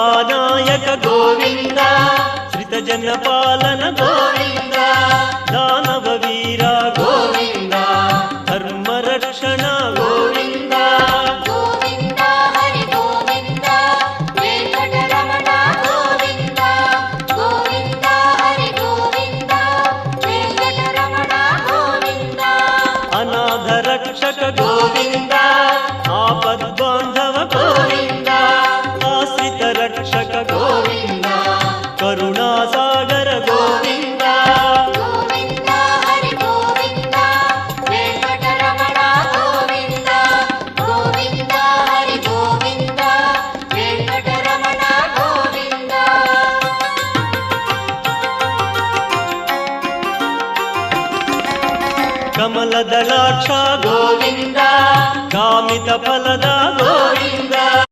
కథానాయక గోవింద శ్రితజన పాలన గోవింద దానవ వీర గోవింద ధర్మరక్షణ గోవింద గోవింద హరి గోవింద వెంకటరమణ గోవింద గోవింద హరి గోవింద వెంకటరమణ గోవింద అనాథ రక్షక గోవింద ఆపద్బాంధవ గోవింద ఆశ్రిత రక్షక గోవింద కరుణాసాగర గోవింద గోవింద హరి గోవింద వెంకటరమణ గోవింద గోవింద హరి గోవింద వెంకటరమణ గోవింద కమలదళాక్ష గోవింద కామిత ఫలద గోవింద